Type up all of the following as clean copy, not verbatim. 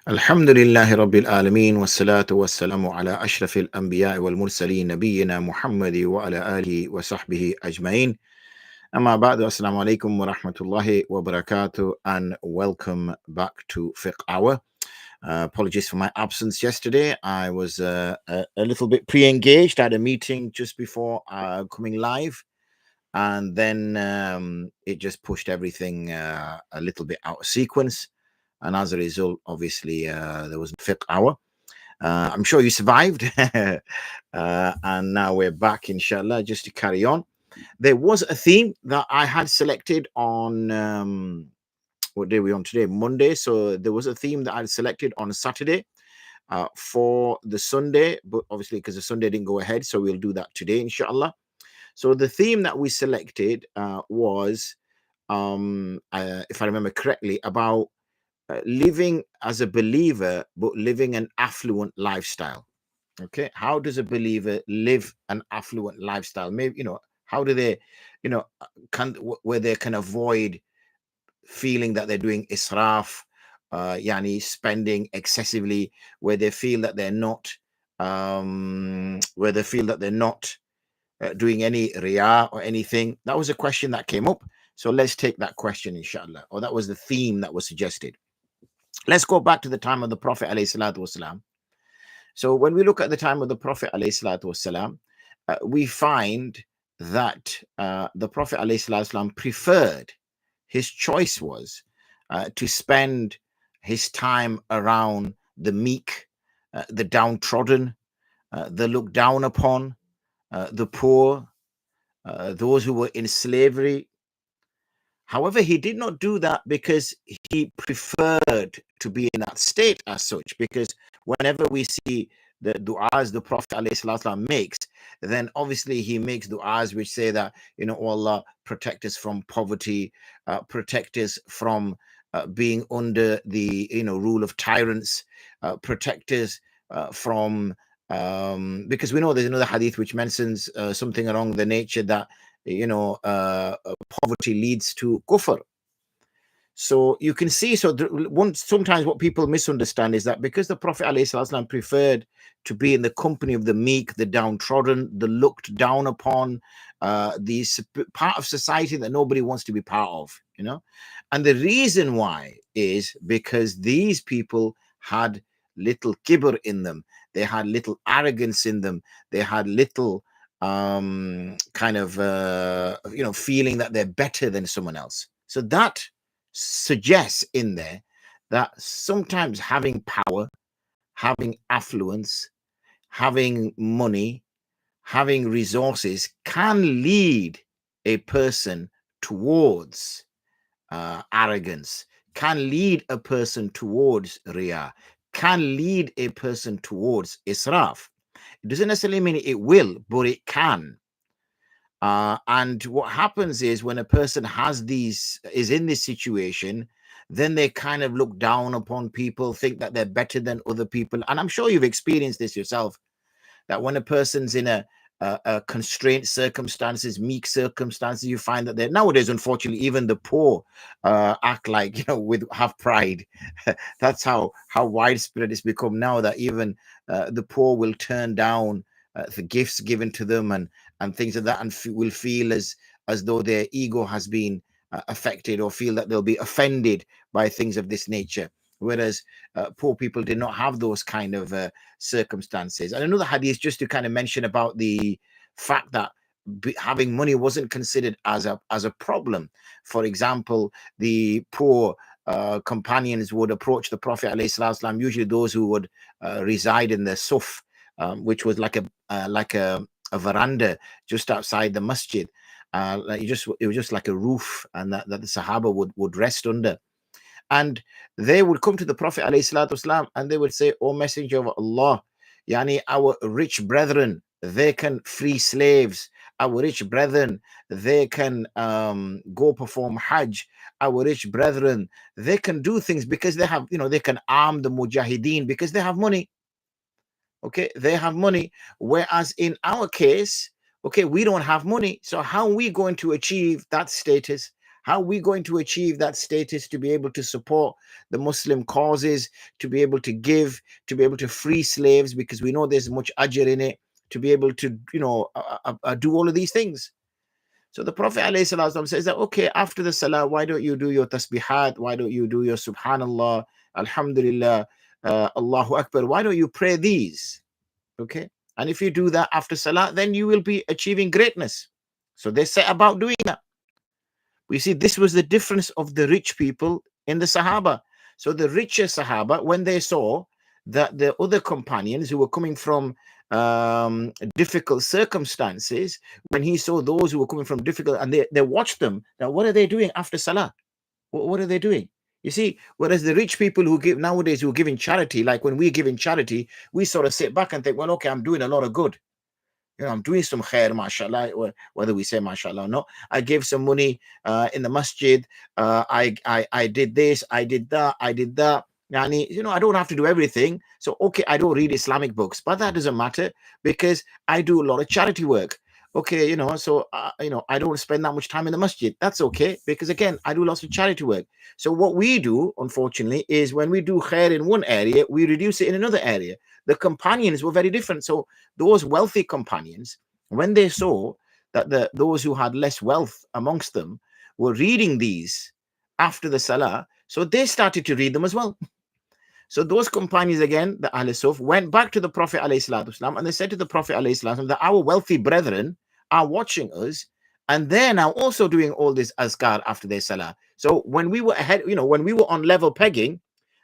Alhamdulillahi Rabbil Alameen wassalatu wassalamu ala ashrafil anbiya wal mursaleen nabiyyina Muhammadi wa ala alihi wa sahbihi ajma'in. Amma ba'du, assalamu alaikum wa rahmatullahi wa barakatuh, and welcome back to Fiqh Hour. Apologies for my absence yesterday. I was a little bit pre-engaged. I had a meeting just before coming live, and then it just pushed everything a little bit out of sequence. And as a result, obviously, there was Fiqh Hour. I'm sure you survived. And now we're back, inshallah, just to carry on. There was a theme that I had selected on, what day are we on today? Monday. So there was a theme that I had selected on Saturday for the Sunday, but obviously because the Sunday didn't go ahead, so we'll do that today, inshallah. So the theme that we selected was, if I remember correctly, about living as a believer, but living an affluent lifestyle. Okay, how does a believer live an affluent lifestyle? Maybe, how do they, where they can avoid feeling that they're doing israf, yani spending excessively, where they feel that they're not, doing any riyah or anything. That was a question that came up. So let's take that question, inshallah. Or that was the theme that was suggested. Let's go back to the time of the Prophet ﷺ. So when we look at the time of the Prophet ﷺ, we find that the Prophet ﷺ preferred, his choice was to spend his time around the meek, the downtrodden, the looked down upon, the poor, those who were in slavery. However, he did not do that because he preferred to be in that state as such, because whenever we see the du'as the Prophet ﷺ makes, then obviously he makes du'as which say that, oh Allah, protect us from poverty, protect us from being under the rule of tyrants, protect us from because we know there's another hadith which mentions something along the nature that poverty leads to kufr. So you can see, sometimes what people misunderstand is that because the Prophet ﷺ preferred to be in the company of the meek, the downtrodden, the looked down upon, the part of society that nobody wants to be part of, and the reason why is because these people had little kibr in them, they had little arrogance in them, they had little feeling that they're better than someone else. So that suggests in there that sometimes having power, having affluence, having money, having resources can lead a person towards arrogance, can lead a person towards riyah, can lead a person towards israf. It doesn't necessarily mean it will, but it can. And what happens is when a person is in this situation, then they kind of look down upon people, think that they're better than other people. And I'm sure you've experienced this yourself, that when a person's in a constrained circumstances, meek circumstances, you find that they're nowadays, unfortunately, even the poor act like, have pride. That's how widespread it's become now, that even the poor will turn down the gifts given to them and things like that, and will feel as though their ego has been affected, or feel that they'll be offended by things of this nature. Whereas poor people did not have those kind of circumstances. And another hadith, just to kind of mention about the fact that having money wasn't considered as a problem. For example, the poor companions would approach the Prophet ﷺ, usually those who would reside in the suf, which was like a veranda just outside the masjid. It was just like a roof, and that the Sahaba would rest under. And they would come to the Prophet ﷺ and they would say, "O Messenger of Allah, yani our rich brethren, they can free slaves. Our rich brethren, they can go perform Hajj. Our rich brethren, they can do things because they have, they can arm the mujahideen because they have money. Okay, they have money. Whereas in our case, okay, we don't have money. So how are we going to achieve that status? How are we going to achieve that status to be able to support the Muslim causes, to be able to give, to be able to free slaves, because we know there's much ajr in it, to be able to, do all of these things. So the Prophet ﷺ says that, okay, after the salah, why don't you do your tasbihat? Why don't you do your subhanallah, alhamdulillah, Allahu Akbar? Why don't you pray these? Okay. And if you do that after salah, then you will be achieving greatness. So they set about doing that. We see this was the difference of the rich people in the Sahaba. So the richer Sahaba, when they saw that the other companions who were coming from difficult circumstances, when he saw those who were coming from difficult, and they watched them, now what are they doing after salah? What are they doing? You see, whereas the rich people who give nowadays, who give in charity, like when we give in charity, we sort of sit back and think, well, okay, I'm doing a lot of good. I'm doing some khair, mashallah, whether we say mashallah or not. I gave some money in the masjid. I did this, I did that, I did that. I don't have to do everything. So, okay, I don't read Islamic books, but that doesn't matter because I do a lot of charity work. Okay, so, I don't spend that much time in the masjid. That's okay, because again, I do lots of charity work. So what we do, unfortunately, is when we do khair in one area, we reduce it in another area. The companions were very different. So those wealthy companions, when they saw that those who had less wealth amongst them were reading these after the salah, so they started to read them as well. So those companions, again, the Ahl Suf, went back to the Prophet ﷺ, and they said to the Prophet ﷺ that our wealthy brethren are watching us, and they're now also doing all this azkar after their salah. So when we were ahead, when we were on level pegging,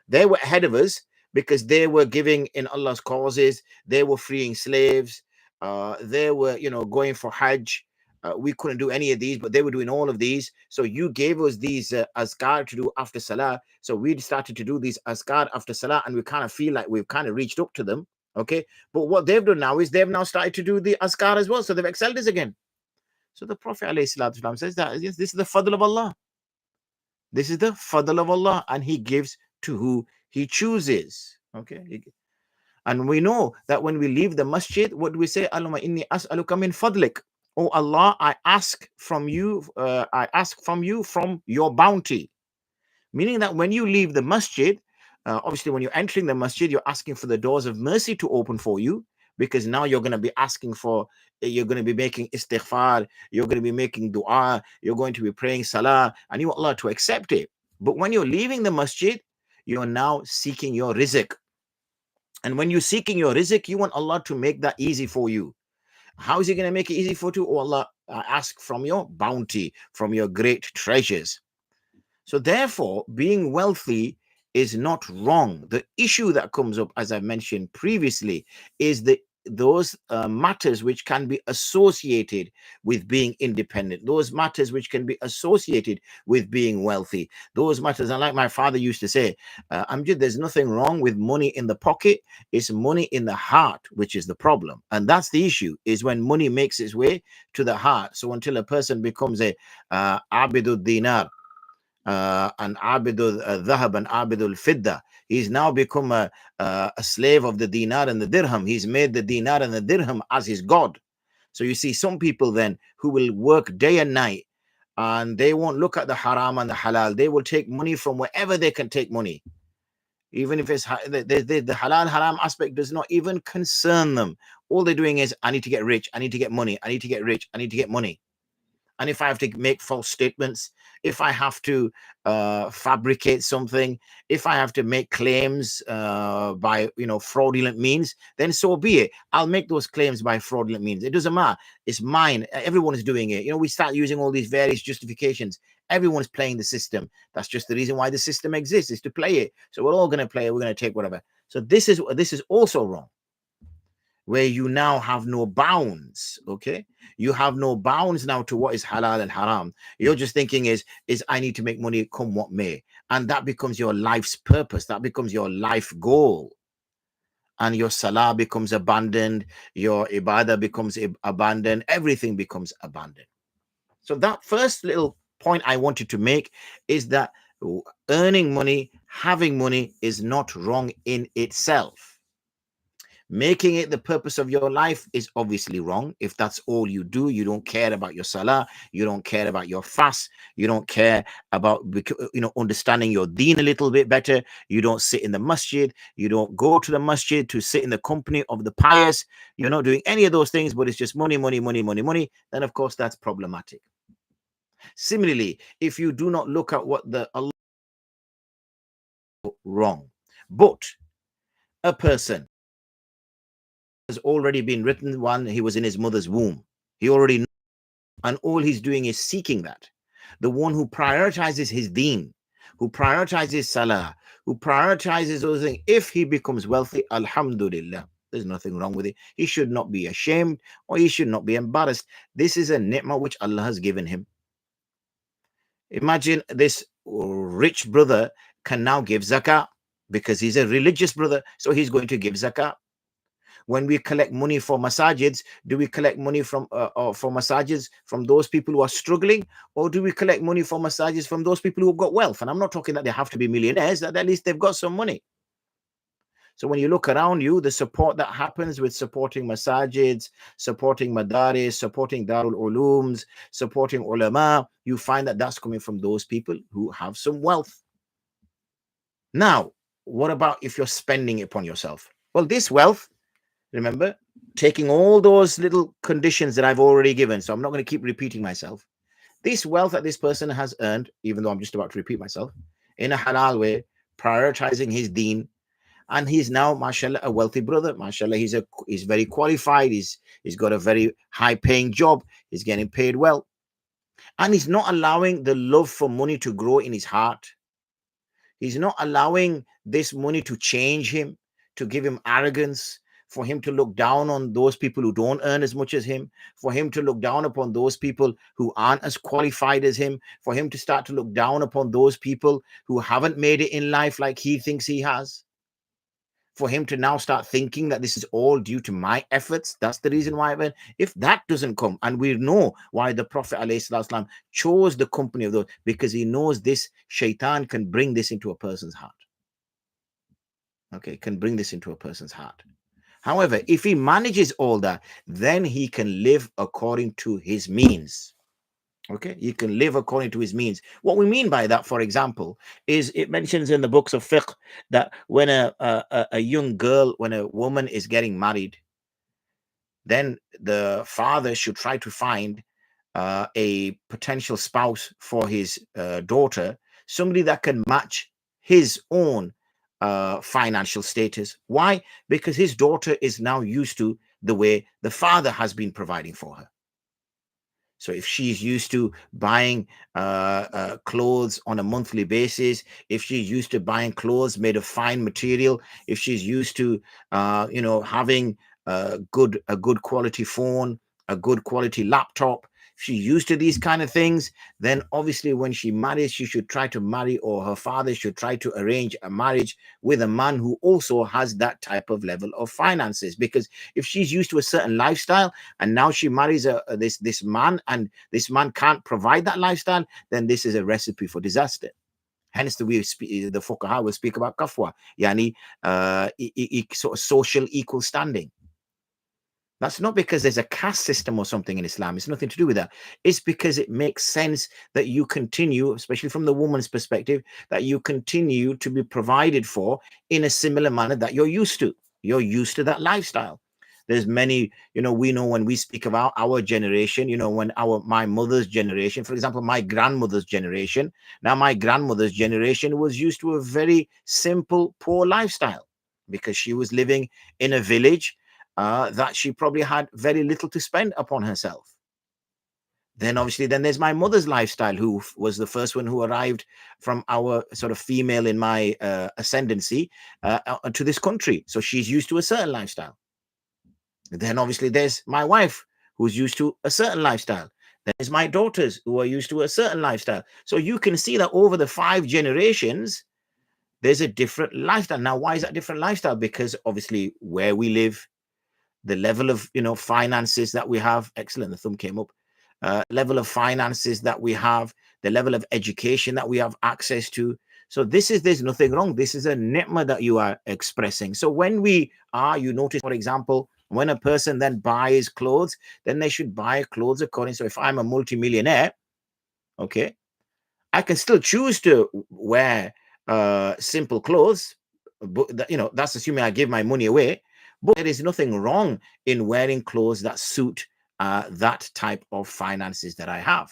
they were ahead of us because they were giving in Allah's causes, they were freeing slaves, they were, going for Hajj. We couldn't do any of these, but they were doing all of these. So you gave us these azkar to do after salah. So we started to do these azkar after salah, and we kind of feel like we've kind of reached up to them. Okay. But what they've done now is they've now started to do the azkar as well. So they've excelled us again. So the Prophet ﷺ says that yes, this is the fadl of Allah. This is the fadl of Allah, and He gives to who He chooses. Okay. And we know that when we leave the masjid, what do we say? Allahumma inni as'aluka min fadlik. Oh Allah, I ask from you from your bounty. Meaning that when you leave the masjid, obviously when you're entering the masjid, you're asking for the doors of mercy to open for you, because now you're going to be asking for, you're going to be making istighfar, you're going to be making dua, you're going to be praying salah, and you want Allah to accept it. But when you're leaving the masjid, you're now seeking your rizq. And when you're seeking your rizq, you want Allah to make that easy for you. How is He going to make it easy for you? Oh Allah, I ask from your bounty, from your great treasures. So therefore, being wealthy is not wrong. The issue that comes up, as I mentioned previously, is those matters which can be associated with being independent, those matters which can be associated with being wealthy, those matters. And like my father used to say, Amjad, there's nothing wrong with money in the pocket. It's money in the heart, which is the problem. And that's the issue, is when money makes its way to the heart. So until a person becomes a abidul dinar, an abidul dhahab and abidul fidda, he's now become a slave of the dinar and the dirham. He's made the dinar and the dirham as his god. So you see some people then who will work day and night, and they won't look at the haram and the halal. They will take money from wherever they can take money, even if it's the halal haram aspect does not even concern them. All they're doing is, I need to get rich, I need to get money, I need to get rich, I need to get money. And if I have to make false statements, if I have to fabricate something, if I have to make claims by fraudulent means, then so be it. I'll make those claims by fraudulent means. It doesn't matter. It's mine. Everyone is doing it. We start using all these various justifications. Everyone's playing the system. That's just the reason why the system exists, is to play it. So we're all going to play it. We're going to take whatever. So this is also wrong, where you now have no bounds. Okay, you have no bounds now to what is halal and haram. You're just thinking is I need to make money come what may, and that becomes your life's purpose. That becomes your life goal, and your salah becomes abandoned, your ibadah becomes abandoned, everything becomes abandoned. So that first little point I wanted to make is that earning money, having money is not wrong in itself. Making it the purpose of your life is obviously wrong. If that's all you do, you don't care about your salah, you don't care about your fast, you don't care about understanding your deen a little bit better, you don't sit in the masjid, you don't go to the masjid to sit in the company of the pious, you're not doing any of those things, but it's just money, money, money, money, money, then of course that's problematic. Similarly, if you do not look at what the Allah wrong, but a person has already been written when he was in his mother's womb, he already knows, and all he's doing is seeking that. The one who prioritizes his deen, who prioritizes salah, who prioritizes those things, if he becomes wealthy, alhamdulillah, there's nothing wrong with it. He should not be ashamed or he should not be embarrassed. This is a ni'mah which Allah has given him. Imagine this rich brother can now give zakah because he's a religious brother, so he's going to give zakah. When we collect money for masajids, do we collect money from for masajids from those people who are struggling, or do we collect money for masajids from those people who've got wealth? And I'm not talking that they have to be millionaires, that at least they've got some money. So when you look around you, the support that happens with supporting masajids, supporting madaris, supporting darul ulums, supporting ulama, you find that that's coming from those people who have some wealth. Now, what about if you're spending it upon yourself? Well, this wealth, remember, taking all those little conditions that I've already given, so I'm not going to keep repeating myself. This wealth that this person has earned, even though I'm just about to repeat myself, in a halal way, prioritizing his deen, and he's now, mashallah, a wealthy brother. Mashallah, he's very qualified. He's got a very high-paying job. He's getting paid well, and he's not allowing the love for money to grow in his heart. He's not allowing this money to change him, to give him arrogance, for him to look down on those people who don't earn as much as him, for him to look down upon those people who aren't as qualified as him, for him to start to look down upon those people who haven't made it in life like he thinks he has, for him to now start thinking that this is all due to my efforts. That's the reason why. If that doesn't come, and we know why the Prophet ﷺ chose the company of those, because he knows this shaitan can bring this into a person's heart. Okay, can bring this into a person's heart. However, if he manages all that, then he can live according to his means. Okay, he can live according to his means. What we mean by that, for example, is it mentions in the books of fiqh that when a young girl, when a woman is getting married, then the father should try to find a potential spouse for his daughter, somebody that can match his own financial status. Why? Because his daughter is now used to the way the father has been providing for her. So if she's used to buying clothes on a monthly basis, if she's used to buying clothes made of fine material, if she's used to having a good quality phone, a good quality laptop, if she's used to these kind of things, then obviously when she marries, she should try to marry, or her father should try to arrange a marriage with a man who also has that type of level of finances. Because if she's used to a certain lifestyle and now she marries this man, and this man can't provide that lifestyle, then this is a recipe for disaster. Hence the fuqaha will speak about kafwa, yani sort of social equal standing. That's not because there's a caste system or something in Islam. It's nothing to do with that. It's because it makes sense that you continue, especially from the woman's perspective, that you continue to be provided for in a similar manner that you're used to. You're used to that lifestyle. There's many, we know when we speak about our generation, when my mother's generation, for example, my grandmother's generation. Now, my grandmother's generation was used to a very simple, poor lifestyle because she was living in a village that she probably had very little to spend upon herself. Then obviously, there's my mother's lifestyle, who was the first one who arrived from our sort of female in my ascendancy to this country. So she's used to a certain lifestyle. Then obviously there's my wife, who's used to a certain lifestyle. There's my daughters, who are used to a certain lifestyle. So you can see that over the 5 generations, there's a different lifestyle. Now, why is that different lifestyle? Because obviously where we live, the level of finances that we have, excellent, the thumb came up, level of finances that we have, the level of education that we have access to. So there's nothing wrong. This is a ni'mah that you are expressing. So when you notice, for example, when a person then buys clothes, then they should buy clothes according. So if I'm a multimillionaire, okay, I can still choose to wear simple clothes, but that's assuming I give my money away. But there is nothing wrong in wearing clothes that suit that type of finances that I have.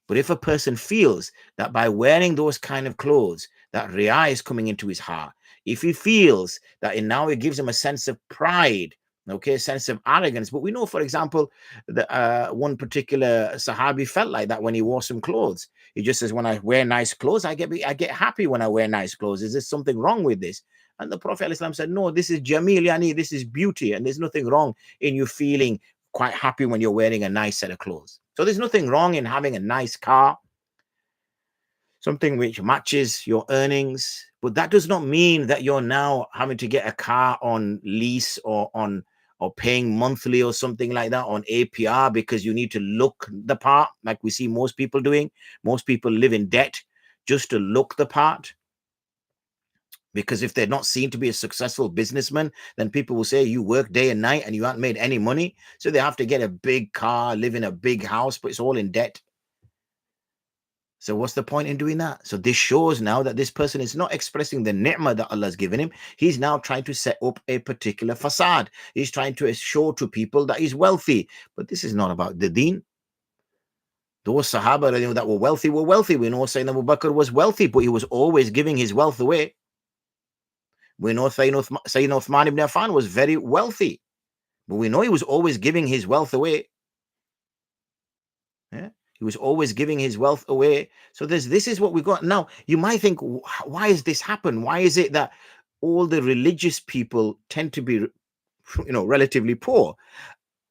But if a person feels that by wearing those kind of clothes, that riyah is coming into his heart, if he feels that now it gives him a sense of pride, okay, a sense of arrogance. But we know, for example, that one particular Sahabi felt like that when he wore some clothes. He just says, when I wear nice clothes, I get happy when I wear nice clothes. Is there something wrong with this? And the Prophet ﷺ said, no, this is Jamil, Yani, this is beauty. And there's nothing wrong in you feeling quite happy when you're wearing a nice set of clothes. So there's nothing wrong in having a nice car, something which matches your earnings. But that does not mean that you're now having to get a car on lease or paying monthly or something like that on APR because you need to look the part, like we see most people doing. Most people live in debt just to look the part. Because if they're not seen to be a successful businessman, then people will say you work day and night and you haven't made any money. So they have to get a big car, live in a big house, but it's all in debt. So what's the point in doing that? So this shows now that this person is not expressing the ni'mah that Allah has given him. He's now trying to set up a particular facade. He's trying to show to people that he's wealthy. But this is not about the deen. Those Sahaba that were wealthy were wealthy. We know Sayyidina Abu Bakr was wealthy, but he was always giving his wealth away. We know Sayyidina Uthman ibn Affan was very wealthy, but we know he was always giving his wealth away. Yeah? He was always giving his wealth away. So this is what we got. Now, you might think, why has this happened? Why is it that all the religious people tend to be, relatively poor?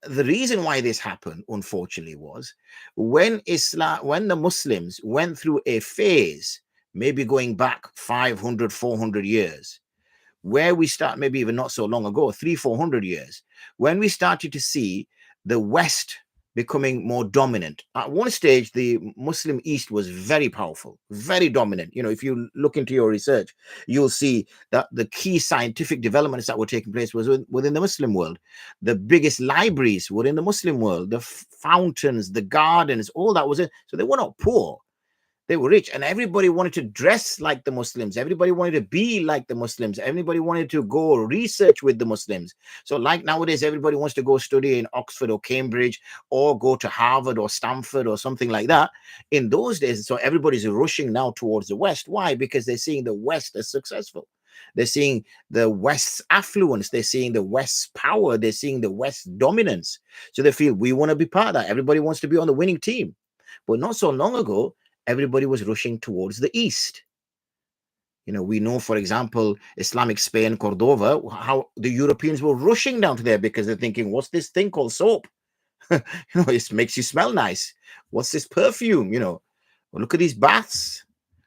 The reason why this happened, unfortunately, was when the Muslims went through a phase, maybe going back 500, 400 years, where we start, maybe even not so long ago, 300-400 years, when we started to see the West becoming more dominant. At one stage, the Muslim East was very powerful, very dominant. If you look into your research, you'll see that the key scientific developments that were taking place was within the Muslim world. The biggest libraries were in the Muslim world, the fountains, the gardens, all that was it. So they were not poor. They were rich, and everybody wanted to dress like the Muslims. Everybody wanted to be like the Muslims. Everybody wanted to go research with the Muslims. So like nowadays, everybody wants to go study in Oxford or Cambridge or go to Harvard or Stanford or something like that. In those days, so everybody's rushing now towards the West. Why? Because they're seeing the West as successful. They're seeing the West's affluence. They're seeing the West's power. They're seeing the West's dominance. So they feel we want to be part of that. Everybody wants to be on the winning team. But not so long ago, everybody was rushing towards the East. We know, for example, Islamic Spain, Cordova, how the Europeans were rushing down to there because they're thinking, what's this thing called soap? It makes you smell nice. What's this perfume? Well, look at these baths.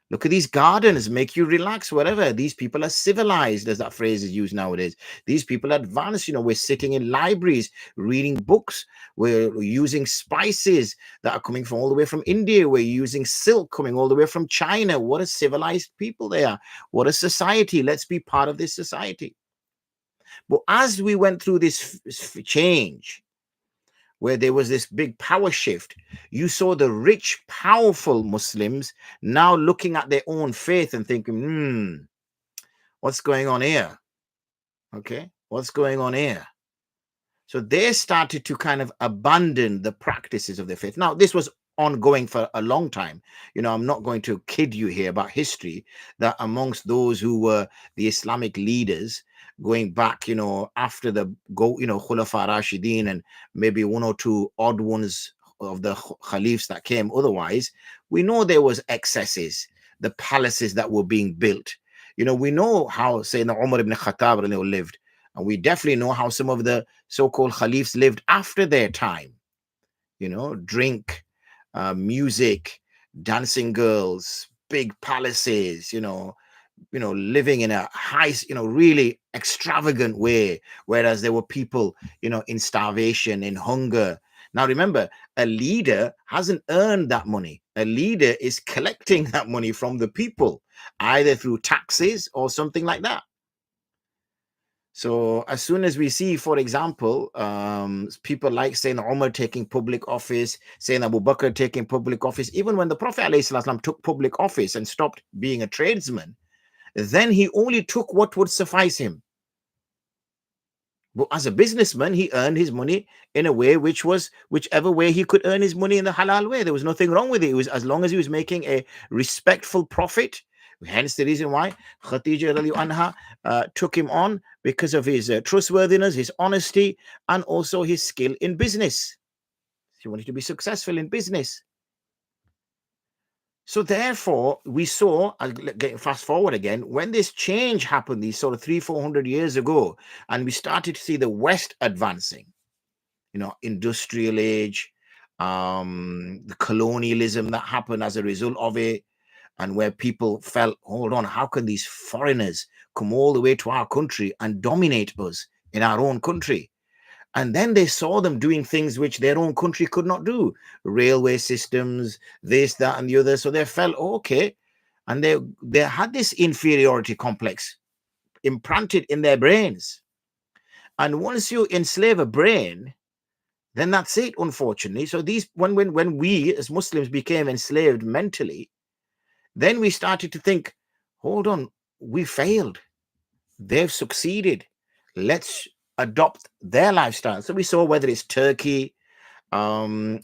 Look at these gardens, make you relax, whatever. These people are civilized, as that phrase is used nowadays. These people are advanced. We're sitting in libraries, reading books. We're using spices that are coming from all the way from India. We're using silk coming all the way from China. What a civilized people they are. What a society. Let's be part of this society. But as we went through this change, where there was this big power shift, you saw the rich, powerful Muslims now looking at their own faith and thinking, what's going on here? Okay, what's going on here? So they started to kind of abandon the practices of their faith. Now, this was ongoing for a long time. I'm not going to kid you here about history, that amongst those who were the Islamic leaders, going back, after the Khulafa Rashidin and maybe one or two odd ones of the Khalifs that came otherwise, we know there was excesses, the palaces that were being built. We know how Sayyidina Umar ibn Khattab lived, and we definitely know how some of the so-called Khalifs lived after their time. Drink, music, dancing girls, big palaces, living in a high, really extravagant way, whereas there were people, in starvation, in hunger. Now remember, a leader hasn't earned that money. A leader is collecting that money from the people, either through taxes or something like that. So as soon as we see, for example, people like saying Umar taking public office, saying Abu Bakr taking public office, even when the Prophet ﷺ took public office and stopped being a tradesman, then he only took what would suffice him. But as a businessman, he earned his money in a way which was whichever way he could earn his money in the halal way. There was nothing wrong with it. It was as long as he was making a respectful profit. Hence the reason why Khadija radiallahu anha took him on, because of his trustworthiness, his honesty, and also his skill in business. He wanted to be successful in business. So therefore, we saw, getting fast forward again, when this change happened, these sort of 300-400 years ago, and we started to see the West advancing, industrial age, the colonialism that happened as a result of it, and where people felt, hold on, how can these foreigners come all the way to our country and dominate us in our own country? And then they saw them doing things which their own country could not do. Railway systems, this, that, and the other. So they felt, okay. And they had this inferiority complex implanted in their brains. And once you enslave a brain, then that's it, unfortunately. So when we as Muslims became enslaved mentally, then we started to think, hold on, we failed. They've succeeded. Let's adopt their lifestyle. So we saw whether it's Turkey, dropping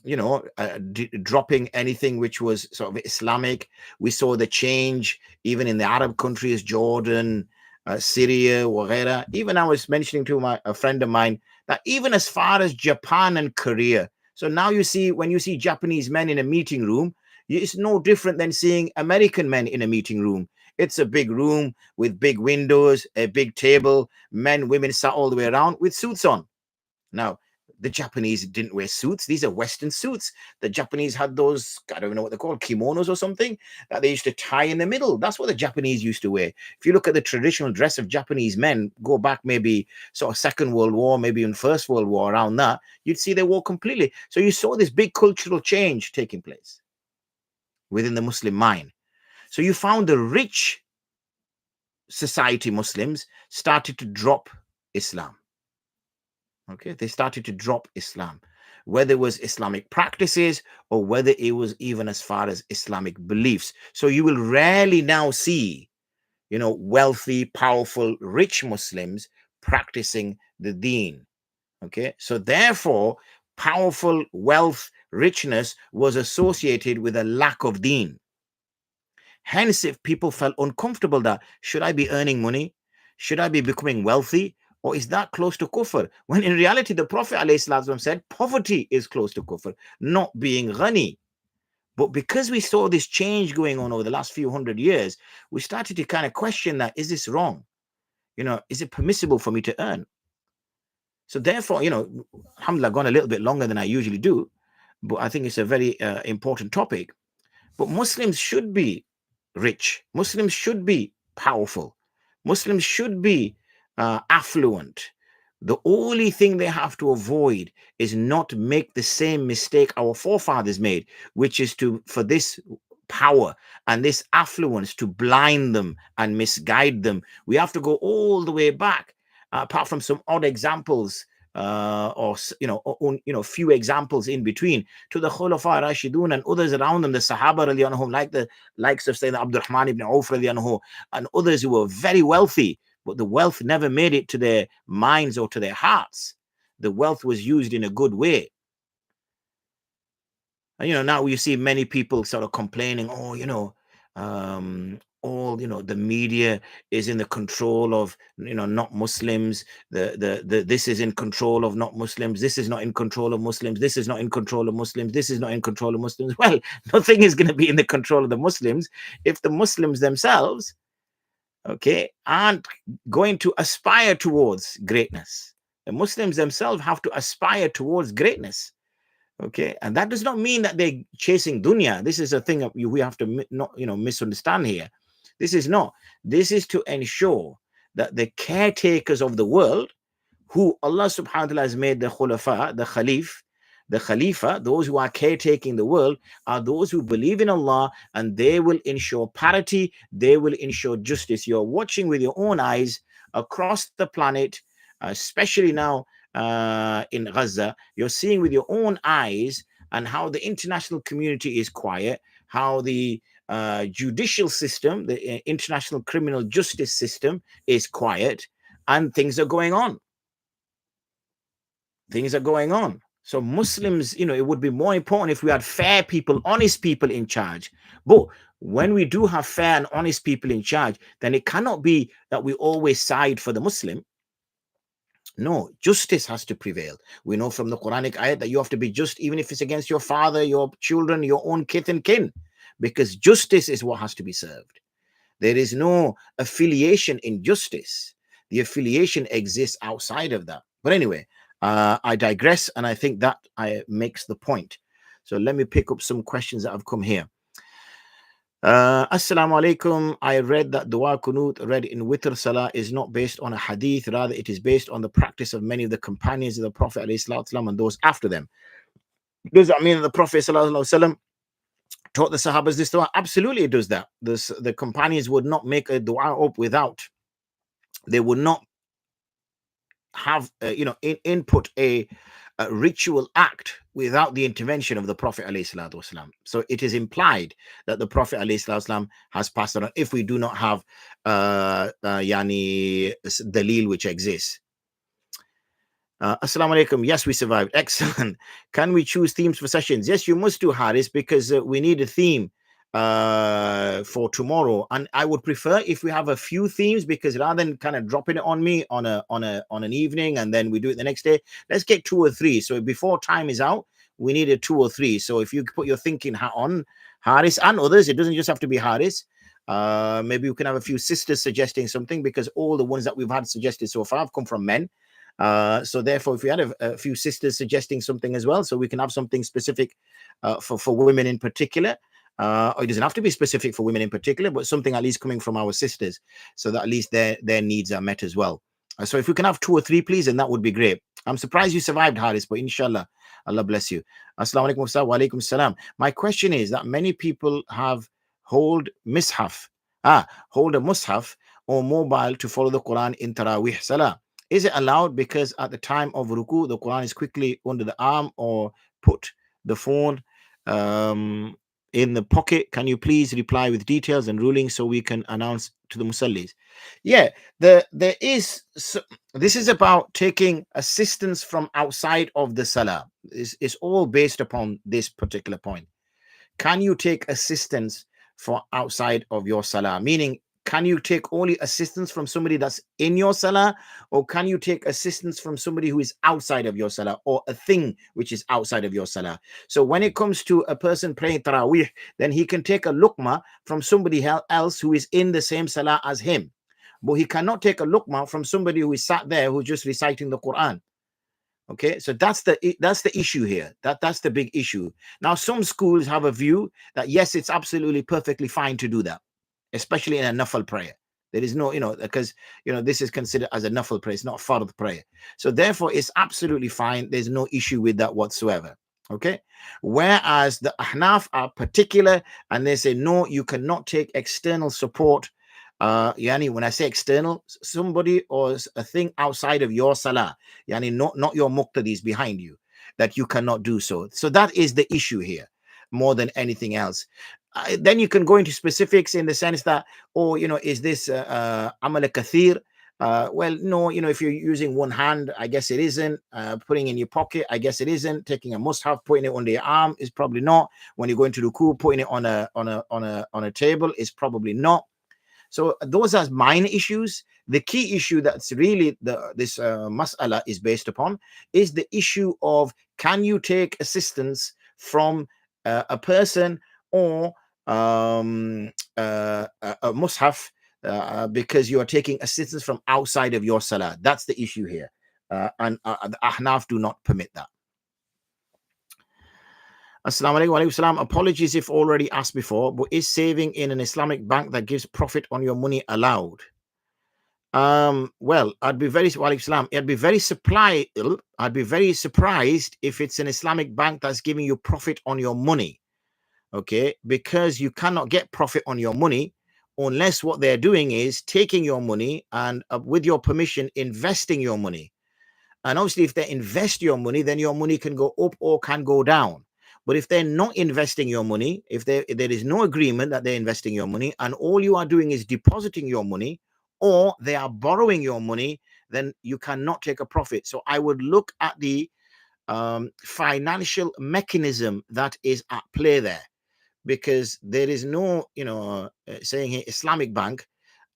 anything which was sort of Islamic. We saw the change even in the Arab countries, Jordan, Syria, whatever. Even I was mentioning to a friend of mine that even as far as Japan and Korea. So now you see, when you see Japanese men in a meeting room, it's no different than seeing American men in a meeting room. It's a big room with big windows, a big table, men, women sat all the way around with suits on. Now, the Japanese didn't wear suits. These are Western suits. The Japanese had those, I don't know what they're called, kimonos or something, that they used to tie in the middle. That's what the Japanese used to wear. If you look at the traditional dress of Japanese men, go back maybe sort of Second World War, maybe in First World War, around that, you'd see they wore completely. So you saw this big cultural change taking place within the Muslim mind. So you found the rich society Muslims started to drop Islam. Okay, they started to drop Islam, whether it was Islamic practices or whether it was even as far as Islamic beliefs. So you will rarely now see, wealthy, powerful, rich Muslims practicing the deen. Okay, so therefore, powerful wealth, richness was associated with a lack of deen. Hence, if people felt uncomfortable that, should I be earning money? Should I be becoming wealthy? Or is that close to kufr? When in reality, the Prophet ﷺ said, poverty is close to kufr, not being ghani. But because we saw this change going on over the last few hundred years, we started to kind of question that, is this wrong? Is it permissible for me to earn? So therefore, alhamdulillah, gone a little bit longer than I usually do, but I think it's a very important topic. But Muslims should be rich. Muslims should be powerful. Muslims should be affluent. The only thing they have to avoid is not make the same mistake our forefathers made, which is for this power and this affluence to blind them and misguide them. We have to go all the way back, apart from some odd examples, few examples in between, to the Khulafa Rashidun and others around them, the Sahaba radiallahu anhum, like the likes of Sayyidina Abdurrahman ibn Auf radiallahu anhu, and others who were very wealthy, but the wealth never made it to their minds or to their hearts. The wealth was used in a good way. And now you see many people sort of complaining, the media is in the control of not Muslims. This is in control of not Muslims. This is not in control of Muslims. This is not in control of Muslims. This is not in control of Muslims. Well, nothing is going to be in the control of the Muslims if the Muslims themselves, aren't going to aspire towards greatness. The Muslims themselves have to aspire towards greatness. And that does not mean that they're chasing dunya. This is a thing that we have to not misunderstand here. This is not. This is to ensure that the caretakers of the world, who Allah subhanahu wa ta'ala has made the khulafa, the khalif, The Khalifa, those who are caretaking the world, are those who believe in Allah, and they will ensure parity, they will ensure justice. You're watching with your own eyes across the planet, especially now in Gaza. You're seeing with your own eyes and how the international community is quiet, how the judicial system, the international criminal justice system is quiet, and things are going on. Things are going on. So Muslims, it would be more important if we had fair people, honest people in charge. But when we do have fair and honest people in charge, then it cannot be that we always side for the Muslim. No, justice has to prevail. We know from the Quranic ayat that you have to be just, even if it's against your father, your children, your own kith and kin, because justice is what has to be served. There is no affiliation in justice. The affiliation exists outside of that. But anyway, I digress, and I think that makes the point. So let me pick up some questions that have come here. Assalamu alaikum. I read that dua kunut read in witr salah is not based on a hadith, rather it is based on the practice of many of the companions of the Prophet ﷺ and those after them. Does that mean that the Prophet ﷺ taught the Sahabas this dua? Absolutely it does that. The companions would not make a dua up without, they would not have input a ritual act without the intervention of the Prophet ﷺ. So it is implied that the Prophet ﷺ has passed on if we do not have dalil which exists. Assalamu alaikum. Yes, we survived. Excellent. Can we choose themes for sessions? Yes, you must do, Haris, because we need a theme for tomorrow, and I would prefer if we have a few themes, because rather than kind of dropping it on me on an evening and then we do it the next day, let's get 2 or 3. So before time is out, we need a 2 or 3. So if you put your thinking hat on, Haris and others, it doesn't just have to be Haris. Maybe we can have a few sisters suggesting something, because all the ones that we've had suggested so far have come from men. So therefore, if we had a few sisters suggesting something as well, so we can have something specific for women in particular. Or it doesn't have to be specific for women in particular, but something at least coming from our sisters, so that at least their needs are met as well. So if we can have 2 or 3, please, and that would be great. I'm surprised you survived, Haris, but inshallah, Allah bless you. Assalamu alaikum wa alaikum salam. My question is that many people hold a Mus'haf or mobile to follow the Quran in Taraweeh Salah. Is it allowed? Because at the time of ruku, the Quran is quickly under the arm, or put the phone in the pocket. Can you please reply with details and rulings so we can announce to the musallis? Yeah, there is. This is about taking assistance from outside of the salah. It's all based upon this particular point. Can you take assistance for outside of your salah? Meaning, can you take only assistance from somebody that's in your salah, or can you take assistance from somebody who is outside of your salah, or a thing which is outside of your salah? So when it comes to a person praying Taraweeh, then he can take a luqma from somebody else who is in the same salah as him, but he cannot take a luqma from somebody who is sat there who's just reciting the Quran. Okay, so that's the issue here. That's the big issue. Now, some schools have a view that yes, it's absolutely perfectly fine to do that, especially in a nafal prayer. There is no, because this is considered as a nafal prayer. It's not fard prayer. So therefore, it's absolutely fine. There's no issue with that whatsoever. Okay. Whereas the Ahnaf are particular, and they say no, you cannot take external support. Yani, when I say external, somebody or a thing outside of your salah, yani not your muqtadis behind you, that you cannot do so. So that is the issue here, more than anything else. Then you can go into specifics in the sense that, is this amal kathir? Well, no, if you're using one hand, I guess it isn't. Putting in your pocket, I guess it isn't. Taking a Mus'haf, putting it under your arm is probably not. When you go into ruku, putting it on a table is probably not. So those are minor issues. The key issue that's really this mas'ala is based upon is the issue of, can you take assistance from a person or a Mus'haf because you are taking assistance from outside of your salah. That's the issue here. And the Ahnaf do not permit that. Assalamu alaikum wa alaikum salam. Apologies if already asked before, but is saving in an Islamic bank that gives profit on your money allowed? Well, I'd be very Islam. I'd be very surprised. I'd be very surprised if it's an Islamic bank that's giving you profit on your money. Okay, because you cannot get profit on your money unless what they're doing is taking your money and, with your permission, investing your money. And obviously, if they invest your money, then your money can go up or can go down. But if they're not investing your money, if there is no agreement that they're investing your money, and all you are doing is depositing your money, or they are borrowing your money, then you cannot take a profit. So I would look at the financial mechanism that is at play there, because there is no, saying here Islamic bank.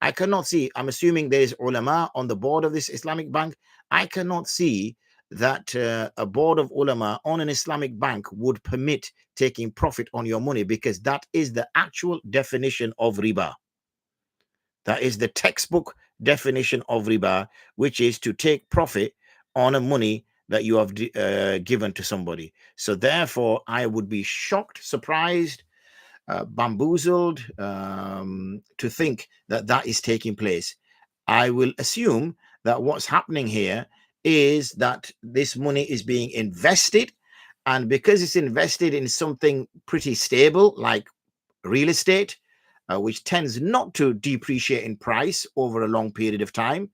I cannot see. I'm assuming there is ulama on the board of this Islamic bank. I cannot see that a board of ulama on an Islamic bank would permit taking profit on your money, because that is the actual definition of riba. That is the textbook definition of riba, which is to take profit on a money that you have given to somebody. So therefore, I would be shocked, surprised, bamboozled to think that that is taking place. I will assume that what's happening here is that this money is being invested, and because it's invested in something pretty stable like real estate, which tends not to depreciate in price over a long period of time,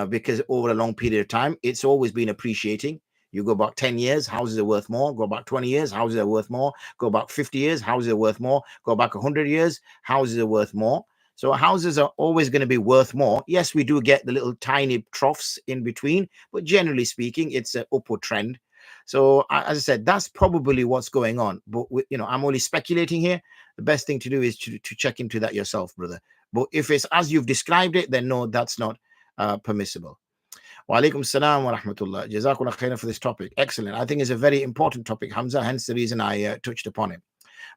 because over a long period of time it's always been appreciating. You go back 10 years, houses are worth more. Go back 20 years, houses are worth more. Go back 50 years, houses are worth more. Go back 100 years, houses are worth more. So houses are always going to be worth more. Yes, we do get the little tiny troughs in between, but generally speaking, it's an upward trend. So as I said, that's probably what's going on. But I'm only speculating here. The best thing to do is to check into that yourself, brother. But if it's as you've described it, then no, that's not permissible. Wa alaikum salam wa rahmatullah. Jazakallah khairan for this topic. Excellent. I think it's a very important topic, Hamza, hence the reason I touched upon it.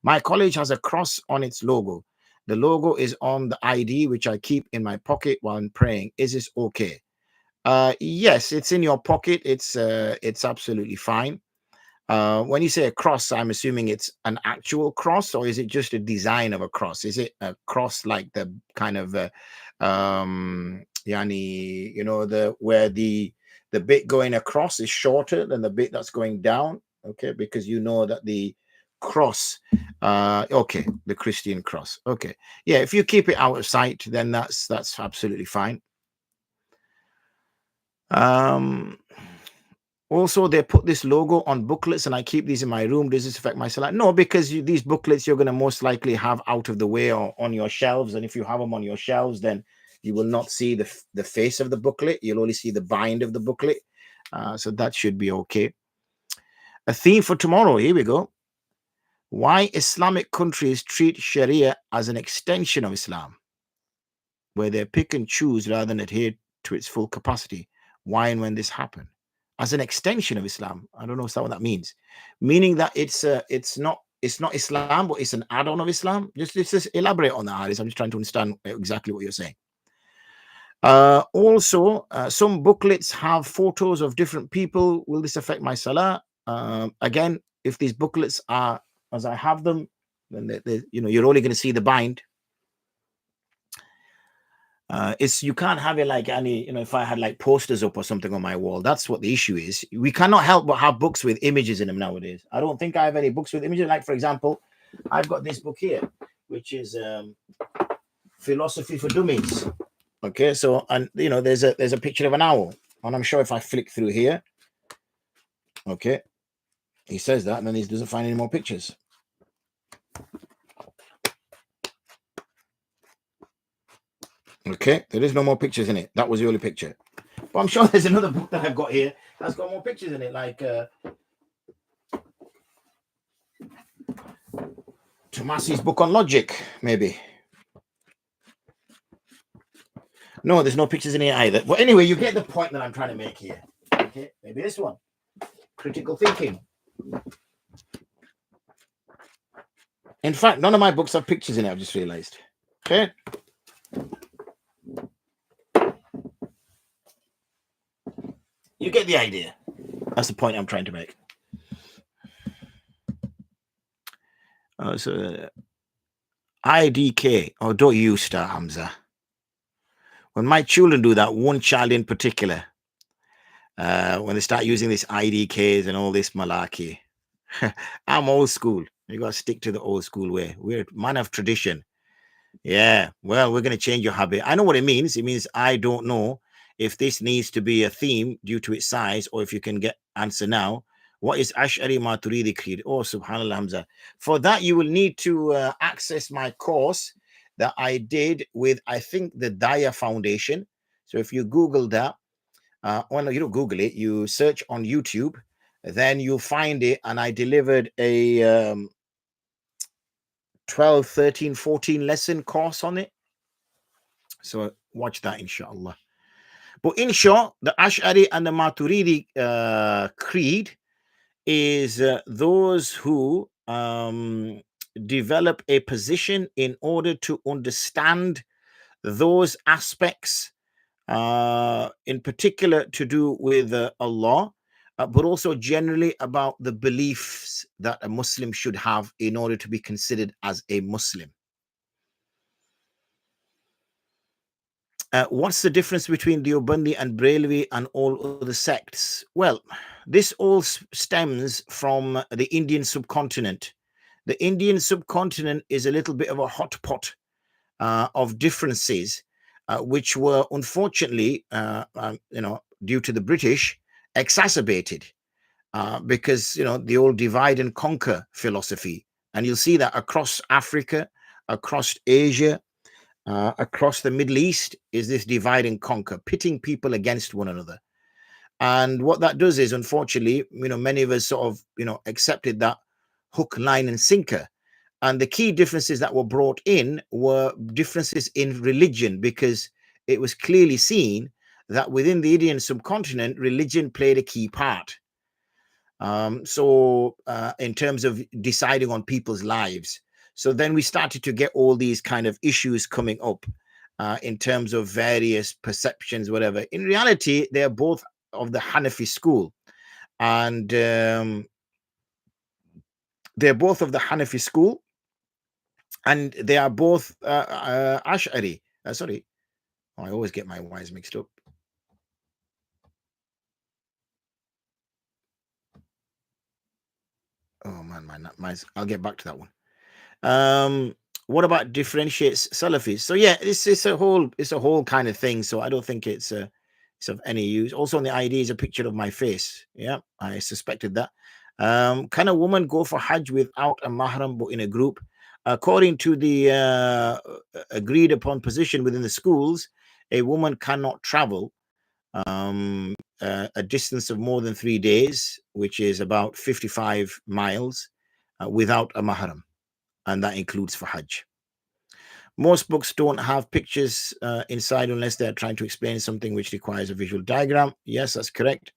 My college has a cross on its logo. The logo is on the ID, which I keep in my pocket while I'm praying. Is this okay? Yes, it's in your pocket. It's absolutely fine. When you say a cross, I'm assuming it's an actual cross, or is it just a design of a cross? Is it a cross like the kind of yani, where the bit going across is shorter than the bit that's going down? Okay, because you know that the cross, okay, the Christian cross. Okay, yeah, if you keep it out of sight, then that's absolutely fine. Also, they put this logo on booklets, and I keep these in my room. Does this affect my salah? No, because these booklets you're going to most likely have out of the way or on your shelves. And if you have them on your shelves, then you will not see the face of the booklet. You'll only see the bind of the booklet. So that should be okay. A theme for tomorrow. Here we go. Why Islamic countries treat Sharia as an extension of Islam, where they pick and choose rather than adhere to its full capacity. Why and when this happened? As an extension of Islam. I don't know what that means. Meaning that it's not Islam, but it's an add-on of Islam. Just elaborate on that, Haris. I'm just trying to understand exactly what you're saying. Also, some booklets have photos of different people. Will this affect my salah? Again, if these booklets are as I have them, then you're only going to see the bind. You can't have it like any, if I had like posters up or something on my wall. That's what the issue is. We cannot help but have books with images in them nowadays. I don't think I have any books with images. Like, for example, I've got this book here, which is Philosophy for Dummies. Okay, so, and there's a picture of an owl, and I'm sure if I flick through here, okay, he says that, and then he doesn't find any more pictures. Okay, there is no more pictures in it. That was the only picture. But I'm sure there's another book that I've got here that's got more pictures in it, like Tomasi's book on logic, maybe. No, there's no pictures in here either. But anyway, you get the point that I'm trying to make here. Okay, maybe this one. Critical thinking. In fact, none of my books have pictures in it, I've just realized. Okay. You get the idea. That's the point I'm trying to make. So IDK, don't you start, Hamza. When my children do that, one child in particular, when they start using this IDKs and all this malarkey, I'm old school. You got to stick to the old school way. We're a man of tradition. Yeah, well, we're going to change your habit. I know what it means. It means I don't know if this needs to be a theme due to its size, or if you can get answer now. What is Ash'ari Maturidi Creed? Oh, subhanallah, Hamza. For that, you will need to access my course that I did with, I think, the Daya Foundation. So if you Google that, well, no, you don't Google it, you search on YouTube, then you'll find it. And I delivered a 12, 13, 14 lesson course on it. So watch that, inshallah. But in short, the Ash'ari and the Maturidi creed is those who develop a position in order to understand those aspects, in particular to do with Allah, but also generally about the beliefs that a Muslim should have in order to be considered as a Muslim. What's the difference between Deobandi and Barelvi and all other sects? Well, this all stems from the Indian subcontinent. The Indian subcontinent is a little bit of a hot pot of differences, which were unfortunately, due to the British, exacerbated because, the old divide and conquer philosophy. And you'll see that across Africa, across Asia, across the Middle East, is this divide and conquer, pitting people against one another. And what that does is, unfortunately, many of us sort of, accepted that hook, line, and sinker. And the key differences that were brought in were differences in religion, because it was clearly seen that within the Indian subcontinent, religion played a key part. So in terms of deciding on people's lives. So then we started to get all these kind of issues coming up in terms of various perceptions, whatever. In reality, they are both of the Hanafi school. And they're both of the Hanafi school. And they are both Ash'ari. Sorry. I always get my Y's mixed up. Oh, man, I'll get back to that one. What about differentiates Salafis? So yeah, it's a whole kind of thing. So I don't think it's of any use. Also on the ID is a picture of my face. Yeah, I suspected that. Can a woman go for Hajj without a mahram but in a group? According to the agreed upon position within the schools, a woman cannot travel a distance of more than 3 days, which is about 55 miles, without a mahram. And that includes for Hajj. Most books don't have pictures inside unless they're trying to explain something which requires a visual diagram. Yes, that's correct.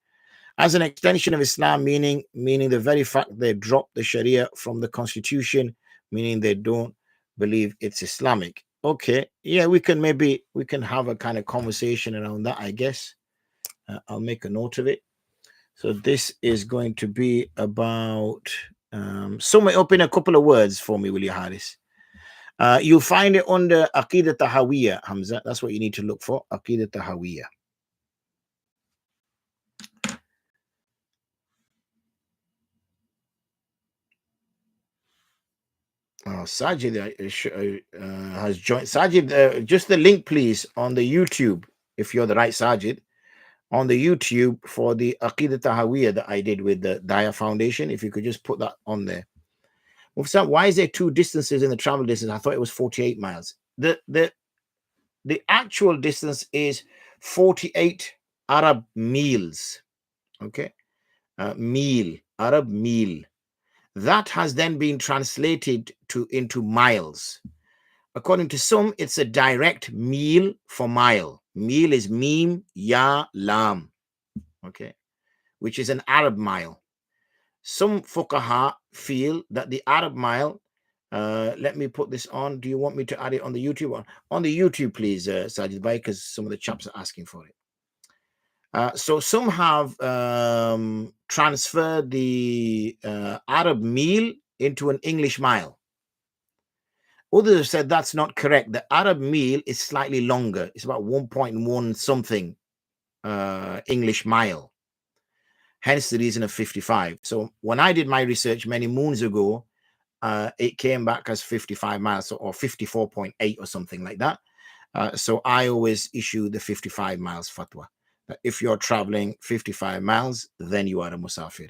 As an extension of Islam, meaning the very fact they dropped the Sharia from the constitution, meaning they don't believe it's Islamic. Okay, yeah, we can have a kind of conversation around that, I guess. I'll make a note of it. So this is going to be about, sum it up in a couple of words for me, will you, Haris? You'll find it under Aqidah Tahawiyya, Hamza. That's what you need to look for, Aqidah Tahawiyya. Sajid has joined. Sajid, just the link, please, on the YouTube, if you're the right Sajid, on the YouTube for the Aqidah Tahawiyya that I did with the Daya Foundation. If you could just put that on there. Why is there two distances in the travel distance? I thought it was 48 miles. The actual distance is 48 Arab meals. Okay, Arab meal. That has then been translated into miles. According to some, it's a direct meal for mile. Meal is mim, ya, lam. Okay, which is an Arab mile. Some fuqaha feel that the Arab mile, let me put this on. Do you want me to add it on the YouTube? On the YouTube, please, Sajid Bhai, because some of the chaps are asking for it. So some have transferred the Arab meal into an English mile. Others have said that's not correct. The Arab meal is slightly longer. It's about 1.1 something English mile. Hence the reason of 55. So when I did my research many moons ago, it came back as 55 miles or 54.8 or something like that. So I always issue the 55 miles fatwa. If you're traveling 55 miles, then you are a musafir.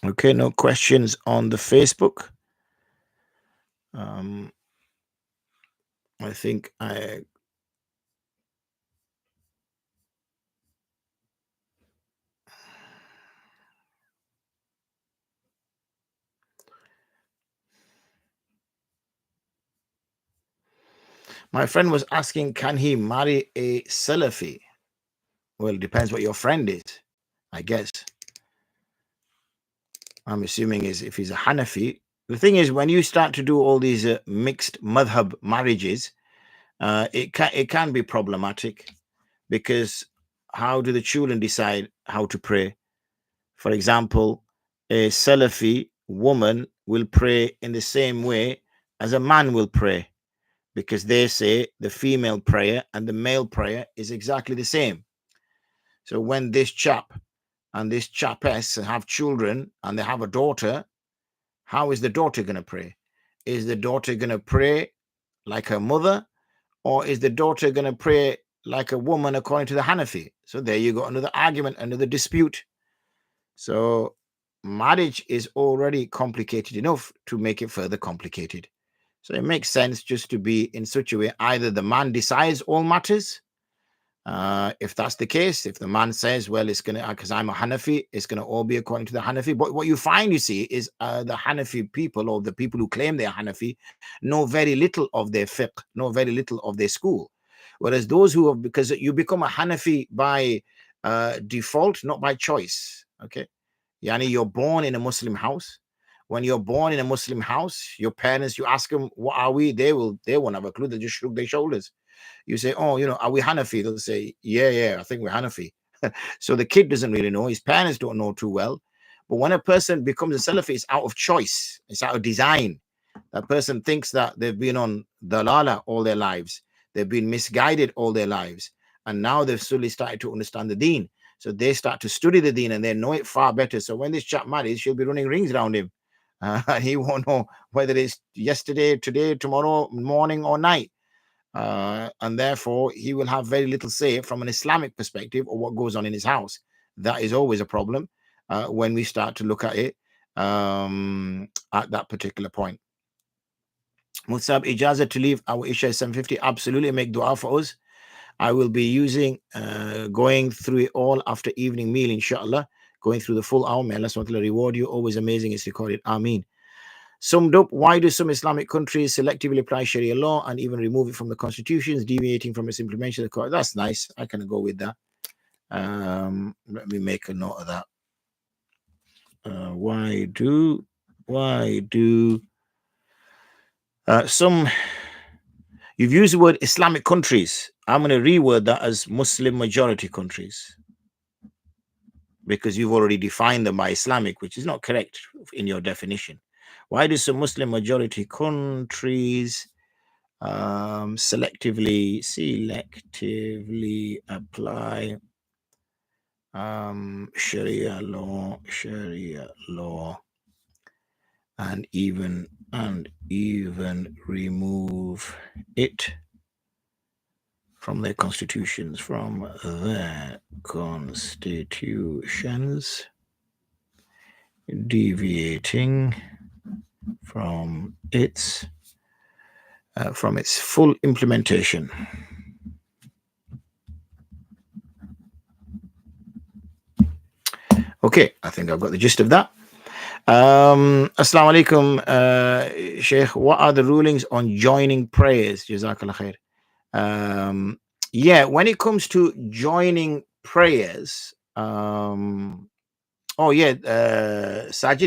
Okay, no questions on the Facebook. I think my friend was asking, can he marry a Salafi? Well, it depends what your friend is, I guess. I'm assuming is if he's a Hanafi. The thing is, when you start to do all these mixed madhab marriages, it can be problematic, because how do the children decide how to pray? For example, a Salafi woman will pray in the same way as a man will pray, because they say the female prayer and the male prayer is exactly the same. So when this chap and this chapess have children and they have a daughter, how is the daughter going to pray? Is the daughter going to pray like her mother, or is the daughter going to pray like a woman according to the Hanafi? So there you go, another argument, another dispute. So marriage is already complicated enough to make it further complicated. So it makes sense just to be in such a way, either the man decides all matters. If that's the case, if the man says, well, it's going to, because I'm a Hanafi, it's going to all be according to the Hanafi. But what you find, you see, is the Hanafi people, or the people who claim they're Hanafi, know very little of their fiqh, know very little of their school. Whereas those who have, because you become a Hanafi by default, not by choice. Okay. Yani, you're born in a Muslim house. When you're born in a Muslim house, your parents, you ask them, what are we? They won't have a clue. They just shrug their shoulders. You say, oh, are we Hanafi? They'll say, yeah, I think we're Hanafi. So the kid doesn't really know. His parents don't know too well. But when a person becomes a Salafi, it's out of choice. It's out of design. That person thinks that they've been on dalala all their lives. They've been misguided all their lives. And now they've slowly started to understand the deen. So they start to study the deen and they know it far better. So when this chap marries, she'll be running rings around him. He won't know whether it's yesterday, today, tomorrow, morning or night. And therefore, he will have very little say from an Islamic perspective or what goes on in his house. That is always a problem when we start to look at it at that particular point. Mus'haf, ijazah to leave our Isha 7:50. Absolutely, make dua for us. I will be using, going through it all after evening meal, inshallah, going through the full hour. May Allah SWT reward you. Always amazing. It's recorded. Ameen. Summed up, why do some Islamic countries selectively apply Sharia law and even remove it from the constitutions, deviating from its implementation? That's nice. I can go with that. Let me make a note of that. Why do some, you've used the word Islamic countries. I'm going to reword that as Muslim majority countries, because you've already defined them by Islamic, which is not correct in your definition. Why do some Muslim majority countries selectively apply Sharia law, and even remove it from their constitutions, deviating from its full implementation? Okay, I think I've got the gist of that. Assalamu alaikum, Sheikh. What are the rulings on joining prayers? Jazakallah khair. Yeah, when it comes to joining prayers, Sajid,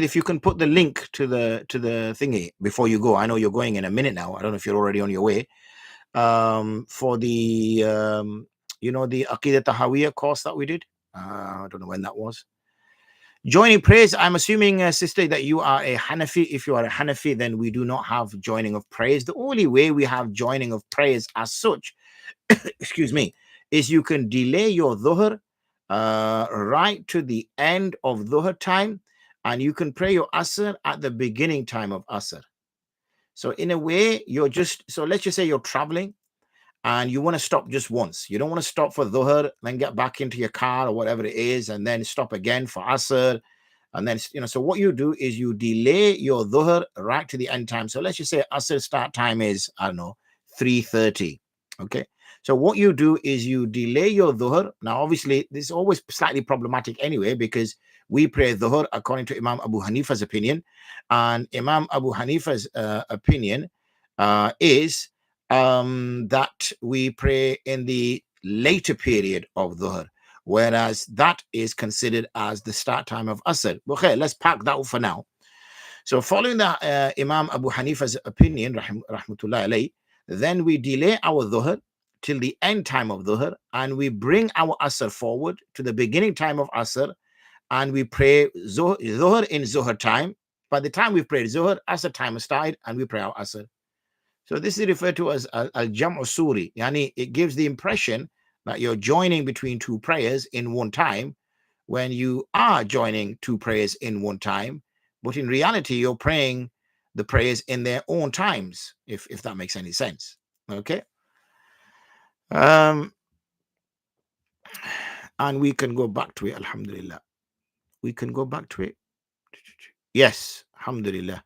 if you can put the link to the thingy before you go. I know you're going in a minute now. I don't know if you're already on your way. For the You know, the Aqidah Tahawiyah course that we did. I don't know when that was. Joining prayers, I'm assuming, sister, that you are a Hanafi. If you are a Hanafi, then we do not have joining of prayers. The only way we have joining of prayers as such, excuse me, is you can delay your dhuhr right to the end of dhuhr time, and you can pray your asr at the beginning time of asr. So in a way, you're just, so let's just say you're traveling and you want to stop just once. You don't want to stop for dhuhr, then get back into your car or whatever it is, and then stop again for asr. And then, you know, so what you do is you delay your dhuhr right to the end time. So let's just say asr start time is, I don't know, 3:30. Okay. So what you do is you delay your dhuhr. Now, obviously, this is always slightly problematic anyway, because we pray dhuhr according to Imam Abu Hanifa's opinion. And Imam Abu Hanifa's opinion is that we pray in the later period of dhuhr, whereas that is considered as the start time of asr. Okay, let's park that up for now. So following the Imam Abu Hanifa's opinion, rahmatullah alayhi, then we delay our dhuhr till the end time of dhuhr, and we bring our asr forward to the beginning time of asr, and we pray dhuhr in zuhr time. By the time we've prayed zuhr, asr time has started, and we pray our asr. So this is referred to as al-jam'u suri. Yani it gives the impression that you're joining between two prayers in one time, when you are joining two prayers in one time, but in reality, you're praying the prayers in their own times, if that makes any sense. Okay. And we can go back to it, alhamdulillah. We can go back to it. Yes, alhamdulillah.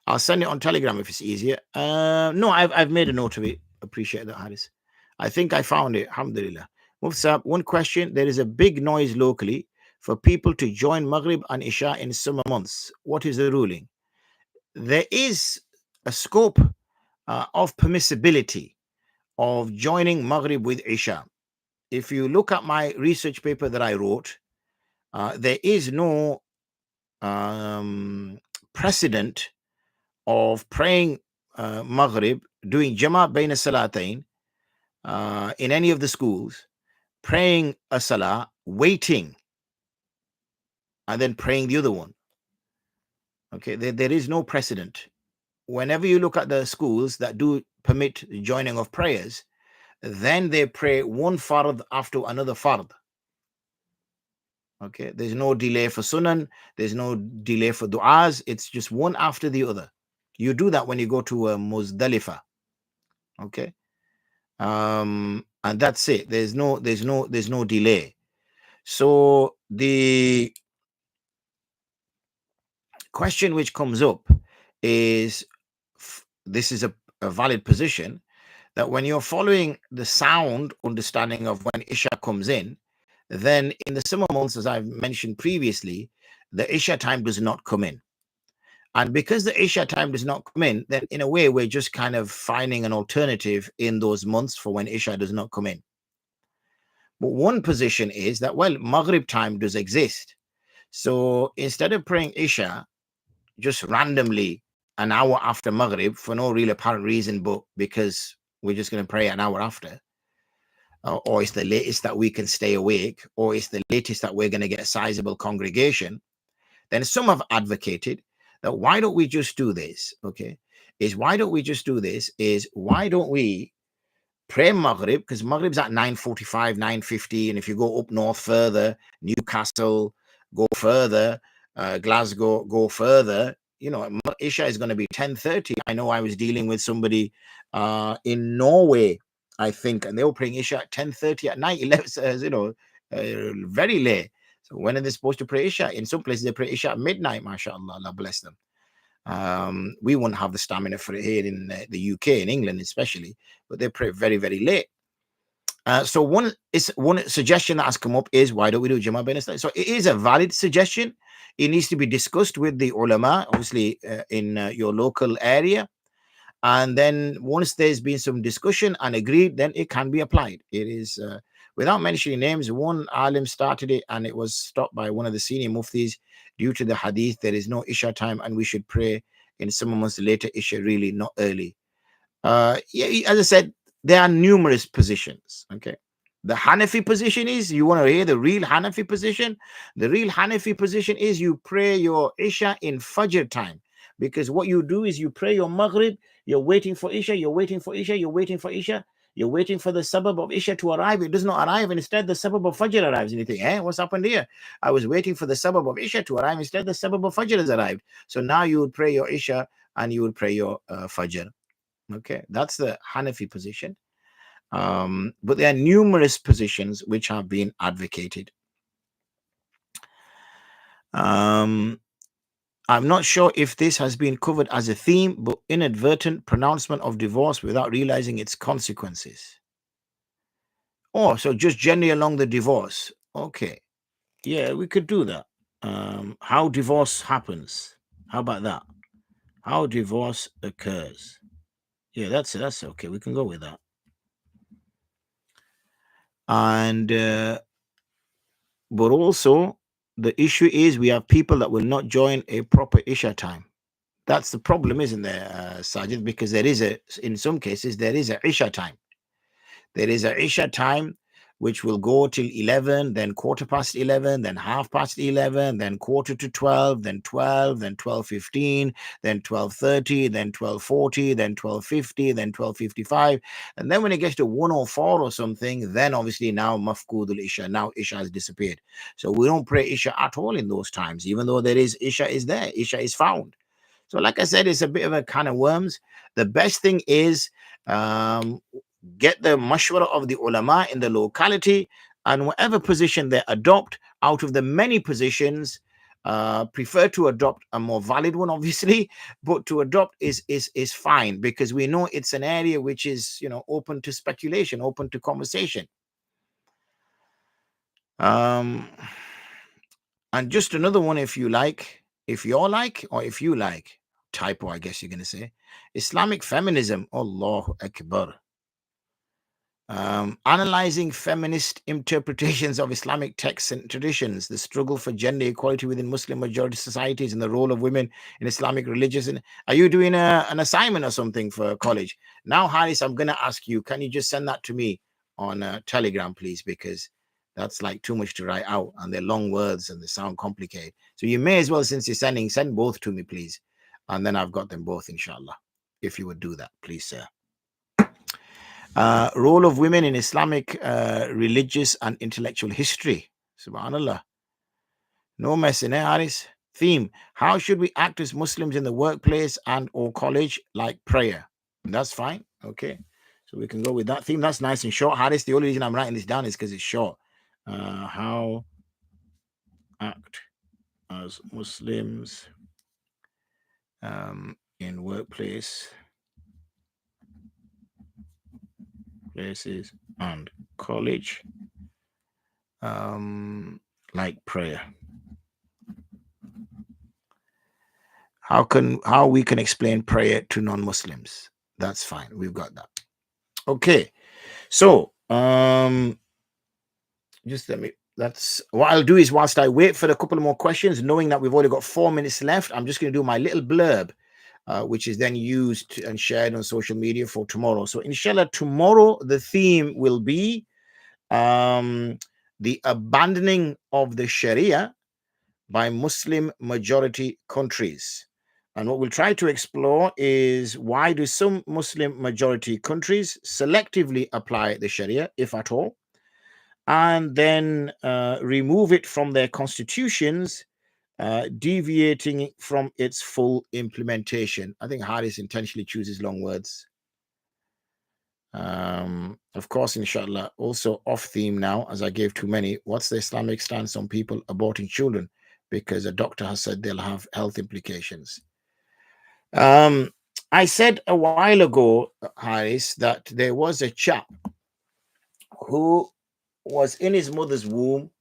I'll send it on Telegram if it's easier. No, I've made a note of it. Appreciate that, Haris. I think I found it, alhamdulillah. Mufsab, one question. There is a big noise locally for people to join Maghrib and Isha in summer months. What is the ruling? There is a scope of permissibility of joining Maghrib with Isha. If you look at my research paper that I wrote, there is no precedent of praying Maghrib, doing Jama' Bain Salatain in any of the schools, praying a Salah, waiting, and then praying the other one. Okay, there is no precedent. Whenever you look at the schools that do permit joining of prayers, then they pray one fard after another fard. Okay, there's no delay for sunan, there's no delay for du'as, it's just one after the other. You do that when you go to Muzdalifah. Okay, and that's it. There's no delay. So the question which comes up is, this is a valid position, that when you're following the sound understanding of when Isha comes in, then in the summer months, as I've mentioned previously, the Isha time does not come in. And because the Isha time does not come in, then in a way, we're just kind of finding an alternative in those months for when Isha does not come in. But one position is that, well, Maghrib time does exist. So instead of praying Isha just randomly an hour after Maghrib for no real apparent reason, but because we're just going to pray an hour after, or it's the latest that we can stay awake, or it's the latest that we're going to get a sizable congregation, then some have advocated that why don't we just do this? Okay, why don't we pray Maghrib, because Maghrib's at 9:45, 9:50, and if you go up north further, Newcastle, go further, Glasgow, go further, you know, Isha is going to be 10:30. I know I was dealing with somebody in Norway, I think, and they were praying Isha at 10:30 at night, 11, you know, very late. So when are they supposed to pray Isha? In some places they pray Isha at midnight, mashallah, Allah bless them. We wouldn't have the stamina for it here in the UK, in England especially, but they pray very, very late. So one suggestion that has come up is, why don't we do Jama' Bain Salatain? So it is a valid suggestion. It needs to be discussed with the ulama, obviously, in your local area. And then once there's been some discussion and agreed, then it can be applied. It is, without mentioning names, one alim started it and it was stopped by one of the senior muftis due to the hadith. There is no Isha time and we should pray in some months later Isha, really, not early. Yeah, as I said, there are numerous positions. Okay, The Hanafi position is, you want to hear the real Hanafi position? The real Hanafi position is you pray your Isha in Fajr time. Because what you do is you pray your Maghrib, you're waiting for Isha, you're waiting for Isha, you're waiting for Isha, you're waiting for the suburb of Isha to arrive. It does not arrive, and instead the suburb of Fajr arrives. And you think, what's happened here? I was waiting for the suburb of Isha to arrive, instead the suburb of Fajr has arrived. So now you would pray your Isha and you would pray your Fajr. Okay, that's the Hanafi position. But there are numerous positions which have been advocated. I'm not sure if this has been covered as a theme, but inadvertent pronouncement of divorce without realizing its consequences. Oh, so just generally along the divorce. Okay. Yeah, we could do that. How divorce happens. How about that? How divorce occurs. Yeah, that's okay. We can go with that. And but also the issue is we have people that will not join a proper Isha time. That's the problem, isn't there, Sajid? Because there is in some cases, there is a Isha time. There is a Isha time which will go till 11, then 11:15, then 11:30, then 11:45, then 12, then 12:15, then 12:30, then 12:40, then 12:50, then 12:55. And then when it gets to 1:04 or something, then obviously now Mafqudul Isha, now Isha has disappeared. So we don't pray Isha at all in those times, even though there is Isha is there, Isha is found. So like I said, it's a bit of a can of worms. The best thing is get the mashwara of the ulama in the locality, and whatever position they adopt out of the many positions, prefer to adopt a more valid one, obviously, but to adopt is fine, because we know it's an area which is, open to speculation, open to conversation. And just another one, if you like, typo, I guess you're going to say, Islamic feminism, Allahu Akbar. Analyzing feminist interpretations of Islamic texts and traditions, the struggle for gender equality within Muslim majority societies, and the role of women in Islamic religion. Are you doing an assignment or something for college? Now, Haris, I'm going to ask you, can you just send that to me on Telegram, please? Because that's like too much to write out, and they're long words and they sound complicated. So you may as well, since you're send both to me, please. And then I've got them both, inshallah. If you would do that, please, sir. Role of women in Islamic religious and intellectual history. Subhanallah. No messing, Haris? Theme: how should we act as Muslims in the workplace and or college, like prayer? That's fine. Okay. So we can go with that theme. That's nice and short. Haris, the only reason I'm writing this down is because it's short. How act as Muslims in workplace, places and college, like prayer. How we can explain prayer to non-Muslims. That's fine. We've got that. Okay. So just let me, that's what I'll do is, whilst I wait for a couple of more questions, knowing that we've only got 4 minutes left, I'm just going to do my little blurb, which is then used and shared on social media for tomorrow. So inshallah, tomorrow the theme will be the abandoning of the Sharia by Muslim majority countries. And what we'll try to explore is, why do some Muslim majority countries selectively apply the Sharia, if at all, and then remove it from their constitutions, deviating from its full implementation. I think Haris intentionally chooses long words. Of course, inshallah, also off theme now, as I gave too many. What's the Islamic stance on people aborting children because a doctor has said they'll have health implications? I said a while ago, Haris, that there was a chap who was in his mother's womb,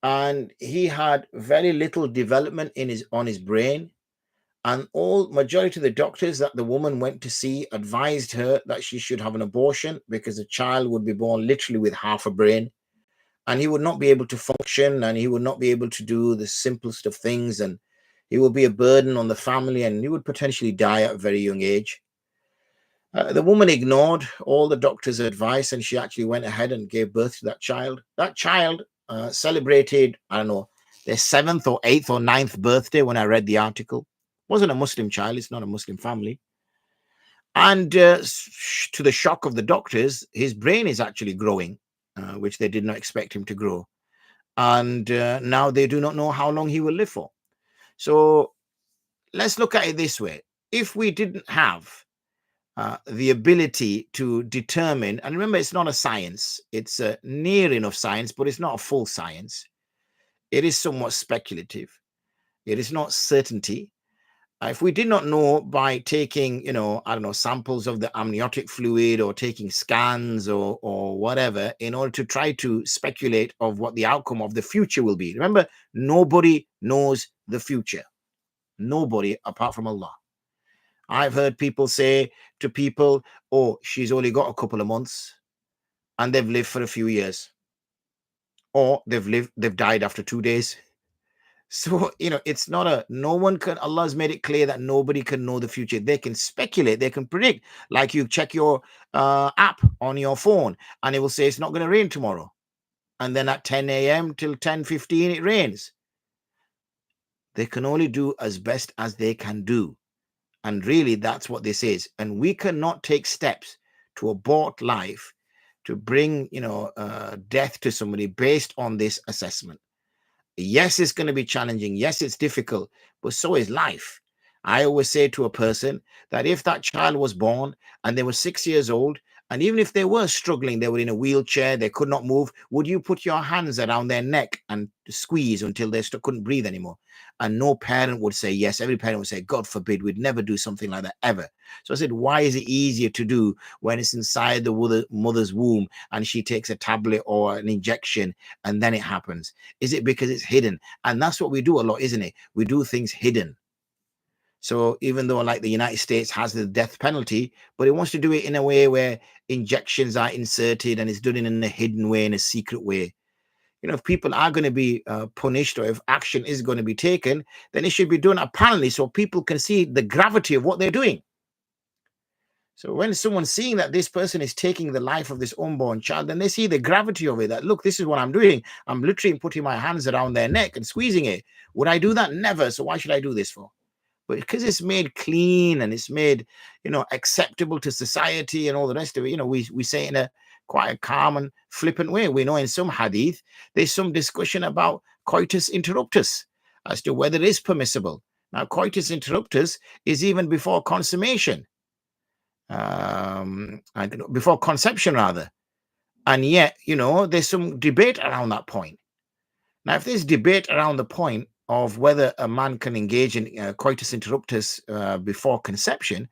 and he had very little development on his brain, and majority of the doctors that the woman went to see advised her that she should have an abortion, because the child would be born literally with half a brain, and he would not be able to function, and he would not be able to do the simplest of things, and he would be a burden on the family, and he would potentially die at a very young age. The woman ignored all the doctor's advice and she actually went ahead and gave birth to that child. That child celebrated, I don't know, their 7th or 8th or 9th birthday when I read the article. Wasn't a Muslim child, it's not a Muslim family. And to the shock of the doctors, his brain is actually growing, which they did not expect him to grow. And now they do not know how long he will live for. So let's look at it this way. If we didn't have the ability to determine, and remember, it's not a science, it's a near enough science, but it's not a full science. It is somewhat speculative. It is not certainty. If we did not know by taking, I don't know, samples of the amniotic fluid or taking scans or whatever, in order to try to speculate of what the outcome of the future will be. Remember, nobody knows the future. Nobody apart from Allah. I've heard people say to people, oh, she's only got a couple of months, and they've lived for a few years. Or they've died after 2 days. So, it's not no one can, Allah has made it clear that nobody can know the future. They can speculate, they can predict. Like you check your app on your phone and it will say it's not going to rain tomorrow. And then at 10 a.m. till 10:15, it rains. They can only do as best as they can do. And really, that's what this is. And we cannot take steps to abort life, to bring, death to somebody based on this assessment. Yes, it's going to be challenging. Yes, it's difficult, but so is life. I always say to a person that if that child was born and they were 6 years old, and even if they were struggling, they were in a wheelchair, they could not move, would you put your hands around their neck and squeeze until they couldn't breathe anymore? And no parent would say yes. Every parent would say, God forbid, we'd never do something like that ever. So I said, why is it easier to do when it's inside the mother's womb and she takes a tablet or an injection and then it happens? Is it because it's hidden? And that's what we do a lot, isn't it? We do things hidden. So even though like the United States has the death penalty, but it wants to do it in a way where injections are inserted and it's done in a hidden way, in a secret way. If people are going to be punished or if action is going to be taken, then it should be done apparently so people can see the gravity of what they're doing. So when someone's seeing that this person is taking the life of this unborn child, then they see the gravity of it, that, look, this is what I'm doing. I'm literally putting my hands around their neck and squeezing it. Would I do that? Never. So why should I do this for? But because it's made clean and it's made, acceptable to society and all the rest of it, we say in a quite a calm and flippant way. We know in some hadith, there's some discussion about coitus interruptus as to whether it is permissible. Now, coitus interruptus is even before consummation, before conception rather. And yet, there's some debate around that point. Now, if there's debate around the point of whether a man can engage in coitus interruptus before conception,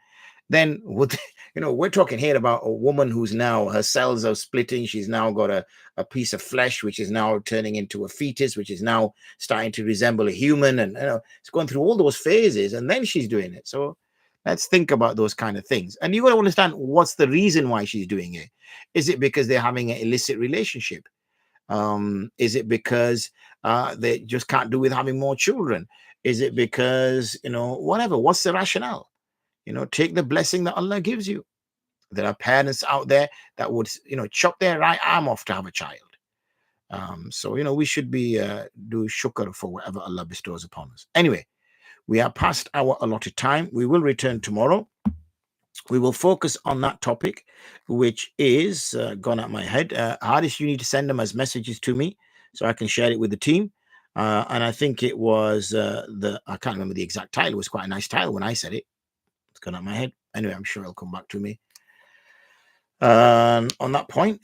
then we're talking here about a woman who's now, her cells are splitting. She's now got a piece of flesh, which is now turning into a fetus, which is now starting to resemble a human. And it's going through all those phases and then she's doing it. So let's think about those kind of things. And you got to understand what's the reason why she's doing it. Is it because they're having an illicit relationship? Is it because they just can't do with having more children? Is it because, whatever? What's the rationale? Take the blessing that Allah gives you. There are parents out there that would, chop their right arm off to have a child. So, we should be do shukr for whatever Allah bestows upon us. Anyway, we are past our allotted time. We will return tomorrow. We will focus on that topic, which is gone out my head. Hardest, you need to send them as messages to me so I can share it with the team. And I think it was I can't remember the exact title. It was quite a nice title when I said it. It's gone out my head. Anyway, I'm sure it'll come back to me. On that point,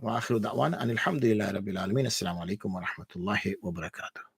wa akhiru da'wana and alhamdulillah rabbil alameen. Assalamu alaikum wa rahmatullahi wa barakatuh.